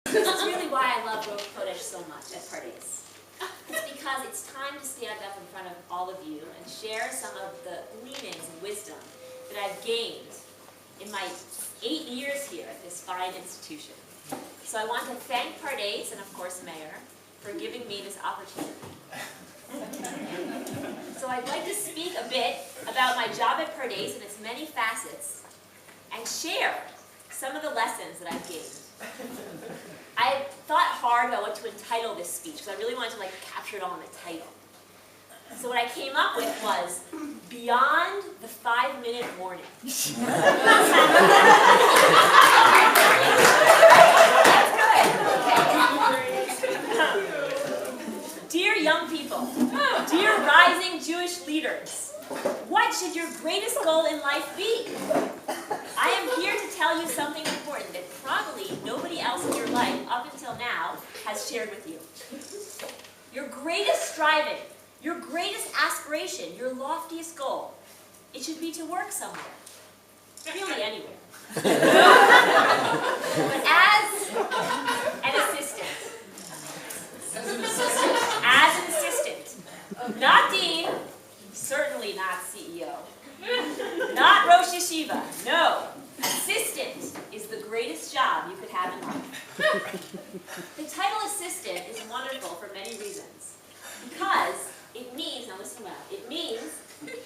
This is really why I love Rosh Chodesh so much at parties. It's because it's time to stand up in front of all of you and share some of the gleanings and wisdom that I've gained in my 8 years here at this fine institution. So I want to thank Pardes and of course Mayor for giving me this opportunity. So I'd like to speak a bit about my job at Pardes and its many facets and share some of the lessons that I've gained. I thought hard about what to entitle this speech because I really wanted to capture it all in the title. So what I came up with was Beyond the 5-Minute Warning. That's good. Dear young people, dear rising Jewish leaders, what should your greatest goal in life be? I am here to tell you something important that probably nobody else in your life up until now has shared with you. Your greatest striving, your greatest aspiration, your loftiest goal, it should be to work somewhere. Really anywhere. But as an assistant, not dean, certainly not CEO, not Rosh Yeshiva, no. Assistant is the greatest job you could have in life. The title assistant is wonderful for many reasons. Because it means, now listen well, it means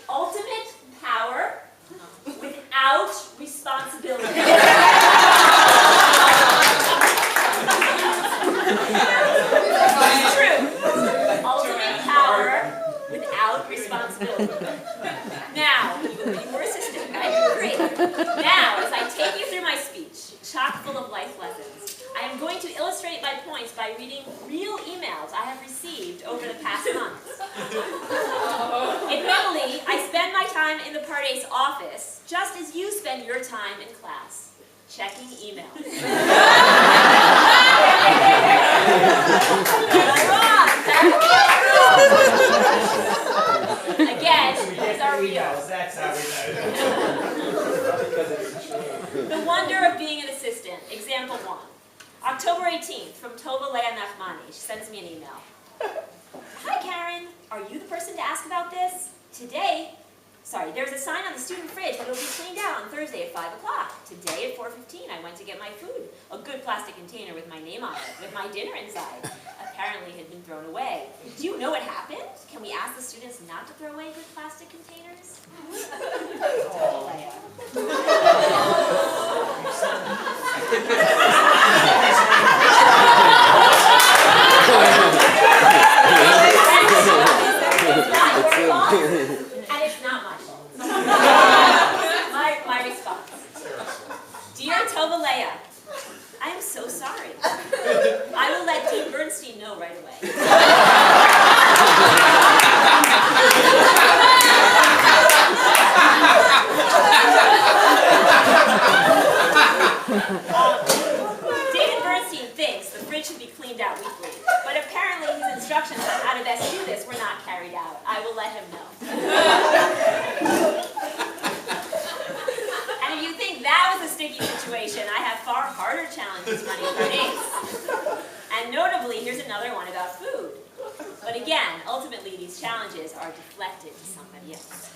ultimate power without responsibility. It's true. Ultimate power without responsibility. Now, you were assistant, right? Great. Now, as I take you through my speech, chock full of life lessons, I am going to illustrate my points by reading real emails I have received over the past months. Admittedly, I spend my time in the Pardes office just as you spend your time in class, checking emails. Again, these are real. The wonder of being an assistant. Example 1. October 18th, from Tova Leah Nachmani. She sends me an email. Hi Karen, are you the person to ask about this? There's a sign on the student fridge that it'll be cleaned out on Thursday at 5 o'clock. Today at 4:15, I went to get my food. A good plastic container with my name on it, with my dinner inside. Apparently it had been thrown away. Do you know what happened? Can we ask the students not to throw away good plastic containers? Tova Leah. And it's not my fault. My response. Dear Tova Leah, I am so sorry. I will let Dean Bernstein know right away. David Bernstein thinks the fridge should be cleaned out weekly, but apparently his instructions on how to best do this were not carried out. I will let him know. And if you think that was a sticky situation, I have far harder challenges running Pardes. And notably, here's another one about food. But again, ultimately, these challenges are deflected to somebody else.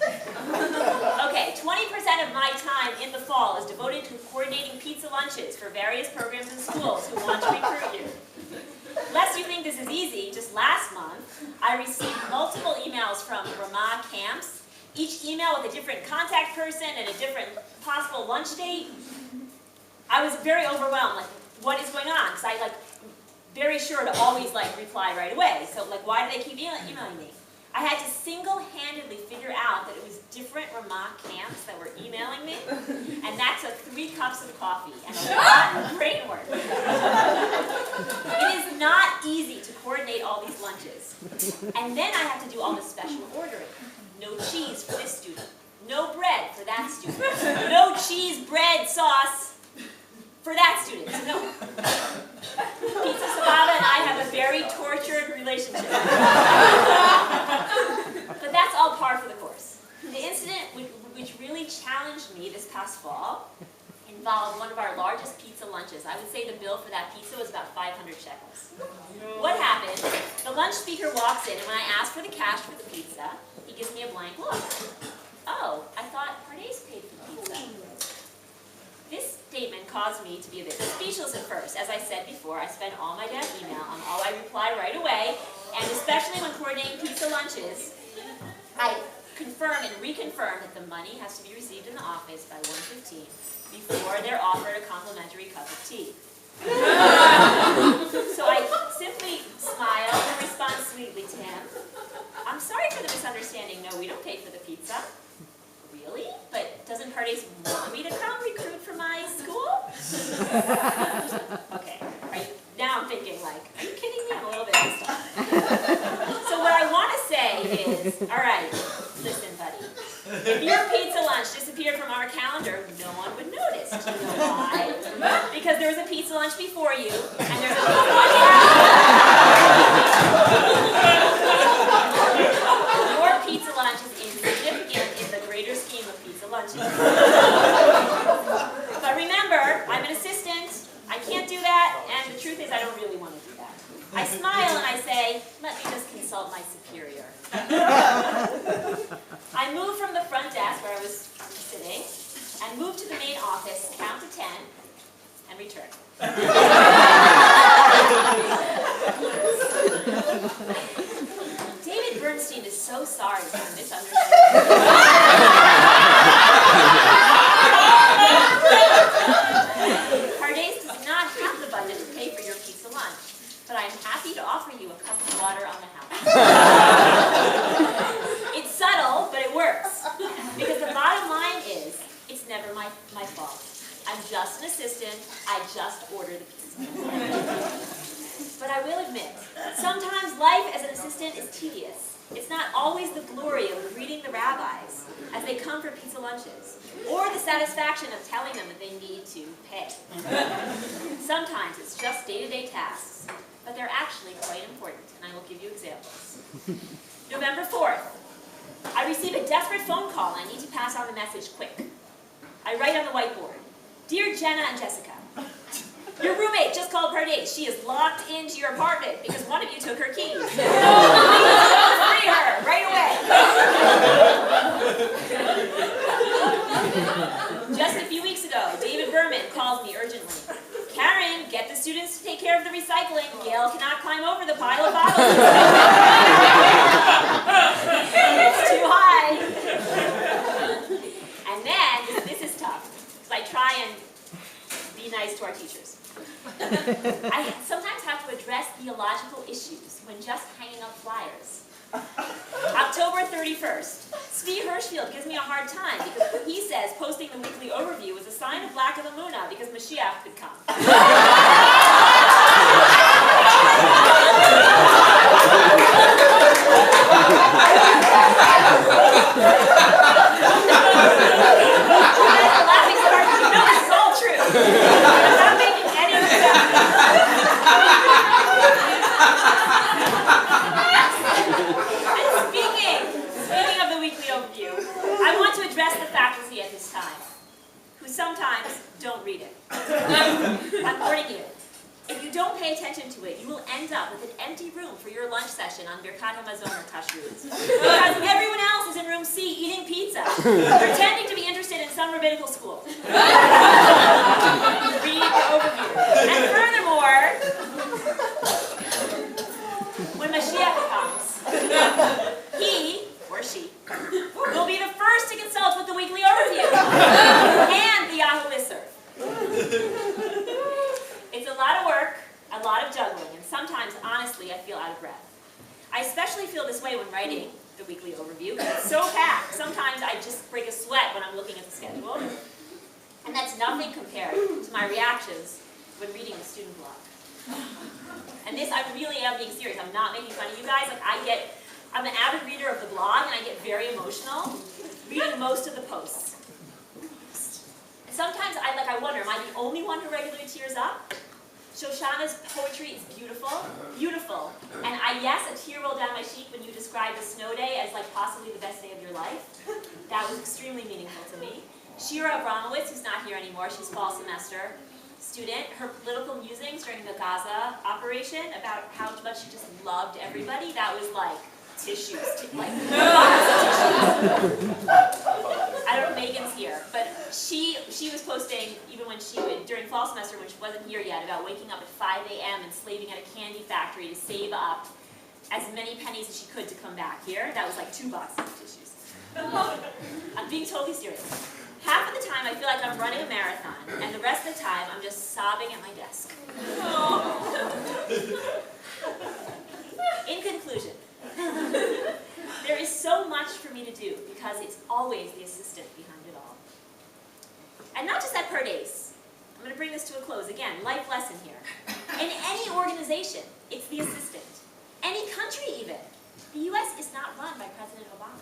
Okay, 20% of my time in the fall is devoted to coordinating pizza lunches for various programs and schools who want to recruit you. Lest you think this is easy, just last month, I received multiple emails from Ramah camps, each email with a different contact person and a different possible lunch date. I was very overwhelmed, what is going on? Because I very sure to always reply right away. So why do they keep emailing me? I had to single-handedly figure out that it was different Ramah camps that were emailing me, and that took 3 cups of coffee and a lot of brain work. It is not easy to coordinate all these lunches. And then I have to do all the special ordering. No cheese for this student. No bread for that student. No cheese, bread, sauce for that student. No. Pizza Savava and I have a very tortured relationship. But that's all par for the course. The incident which really challenged me this past fall involved one of our largest pizza lunches. I would say the bill for that pizza was about 500 shekels. What happened? The lunch speaker walks in, and when I ask for the cash for the pizza, he gives me a blank look. Oh, I thought Pardes paid for the pizza. This statement caused me to be a bit speechless at first. As I said before, I spend all my dad's email on all I reply right away, and especially when coordinating pizza lunches, I confirm and reconfirm that the money has to be received in the office by 1:15 before they're offered a complimentary cup of tea. So I simply smile and respond sweetly to him. I'm sorry for the misunderstanding. No, we don't pay for the pizza. Really? But doesn't Pardes want me to come recruit for my school? Okay. Now I'm thinking like, are you kidding me? I'm a little bit pissed off. So what I want to say is, all right, listen, buddy. If your pizza lunch disappeared from our calendar, no one would notice. Do you know why? Because there was a pizza lunch before you, and there's a pizza lunch after. Your pizza lunch is insignificant in the greater scheme of pizza lunches. But remember, I'm an assistant. I can't do that, and the truth is I don't really want to do that. I smile and I say, let me just consult my superior. I move from the front desk where I was sitting, and move to the main office, count to 10, and return. David Bernstein is so sorry for the misunderstanding. Pardes does not have the budget to pay for your pizza lunch, but I'm happy to offer you a cup of water on the house. It's subtle, but it works. Because the bottom line is, it's never my fault. I'm just an assistant, I just order the pizza. But I will admit, sometimes life as an assistant is tedious. It's not always the glory of greeting the rabbis as they come for pizza lunches, or the satisfaction of telling them that they need to pay. Sometimes it's just day-to-day tasks, but they're actually quite important, and I will give you examples. November 4th, I receive a desperate phone call and I need to pass on the message quick. I write on the whiteboard, Dear Jenna and Jessica, your roommate just called Pardes. She is locked into your apartment because one of you took her keys. Please go free her right away. Just a few weeks ago, David Berman called me urgently. Karen, get the students to take care of the recycling. Gail cannot climb over the pile of bottles. It's too high. And then, this is tough, because I try and be nice to our teachers. I sometimes have to address theological issues when just hanging up flyers. October 31st, Zvi Hirschfield gives me a hard time because he says posting the weekly overview is a sign of lack of emunah because Mashiach could come. Laughing so hard. No, this is all true. I'm not making any of this up. And speaking of the weekly overview, I want to address the faculty at this time, who sometimes don't read it. I'm warning you. If you don't pay attention to it, you will end up with an empty room for your lunch session on Birkat HaMazon or Kashrut. Because everyone else is in room C eating pizza, pretending to be interested in some rabbinical school. Read the overview. And furthermore, when Mashiach comes, he, or she, will be the first to consult with the weekly overview and the Yahoo listserv. It's a lot of work, a lot of juggling, and sometimes, honestly, I feel out of breath. I especially feel this way when writing the weekly overview, because it's so packed. Sometimes I just break a sweat when I'm looking at the schedule. And that's nothing compared to my reactions when reading the student blog. And this, I really am being serious. I'm not making fun of you guys. Like, I'm an avid reader of the blog, and I get very emotional reading most of the posts. And sometimes I wonder, am I the only one who regularly tears up? Shoshana's poetry is beautiful, beautiful. And yes, a tear rolled down my cheek when you described a snow day as like possibly the best day of your life. That was extremely meaningful to me. Shira Abramowitz, who's not here anymore, she's fall semester student, her political musings during the Gaza operation about how much she just loved everybody, that was like tissues, like boxes of tissues. I don't know if Megan's here, but she was posting, even when she would, during fall semester when she wasn't here yet, about waking up at 5 a.m. and slaving at a candy factory to save up as many pennies as she could to come back here. That was like 2 boxes of tissues. I'm being totally serious. Half of the time I feel like I'm running a marathon, and the rest of the time I'm just sobbing at my desk. In conclusion, there is so much for me to do because it's always the assistant behind it all. And not just at Perdace. I'm going to bring this to a close. Again, life lesson here. In any organization, it's the assistant. Any country even. The U.S. is not run by President Obama.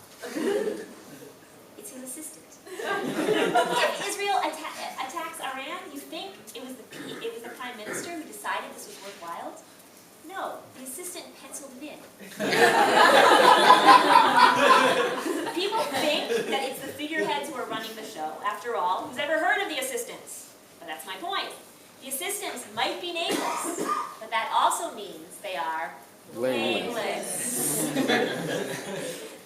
It's his assistant. If Israel attacks Iran, you think it was the Prime Minister who decided this was worthwhile? No, the assistant penciled it in. People think that it's the figureheads who are running the show. After all, who's ever heard of the assistants? But that's my point. The assistants might be nameless, but that also means they are blameless.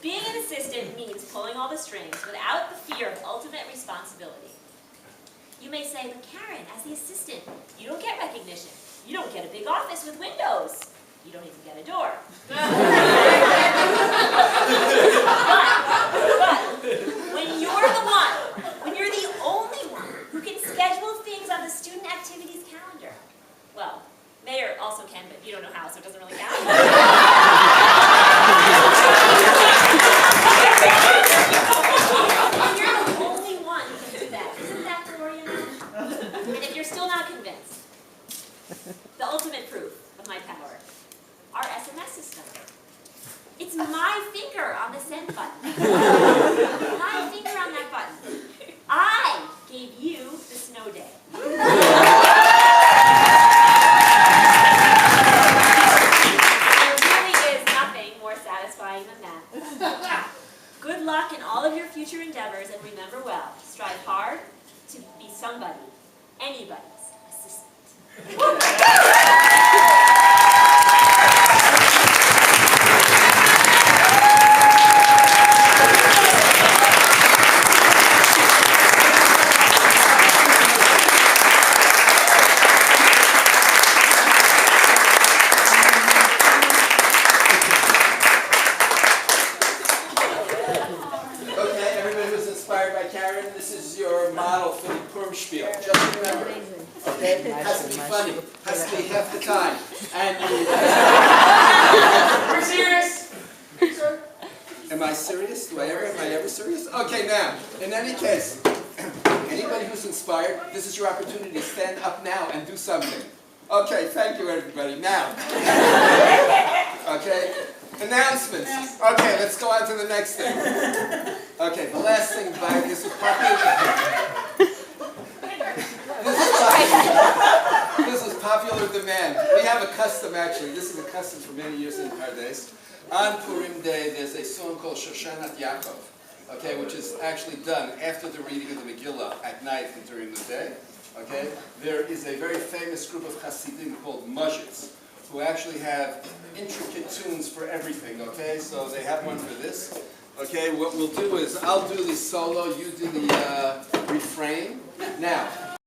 Being an assistant means pulling all the strings without the fear of ultimate responsibility. You may say, but Karen, as the assistant, you don't get recognition. You don't get a big office with windows. You don't even get a door. But when you're the one, when you're the only one who can schedule things on the student activities calendar, well, Mayor also can, but you don't know how, so it doesn't really count. When you're the only one who can do that, isn't that glorious? And if you're still not convinced, the ultimate proof of my power, our SMS system. It's my finger on the send button. My finger on that button. I gave you the snow day. There really is nothing more satisfying than that. Good luck in all of your future endeavors, and remember well, strive hard to be somebody, anybody's assistant. Just remember, okay? It has to be funny. It has to be half the time. And we're serious. Sir? Am I serious? Am I ever serious? Okay, now, in any case, anybody who's inspired, this is your opportunity to stand up now and do something. Okay, thank you, everybody. Now, okay, announcements. Okay, let's go on to the next thing. Okay, the last thing, this is popular. This is popular demand. We have a custom, actually. This is a custom for many years in Pardes. On Purim Day, there's a song called Shoshanat Yaakov, okay, which is actually done after the reading of the Megillah at night and during the day. Okay, there is a very famous group of Hasidim called Muzhits, who actually have intricate tunes for everything. Okay, so they have one for this. Okay, what we'll do is I'll do the solo, you do the refrain. Now,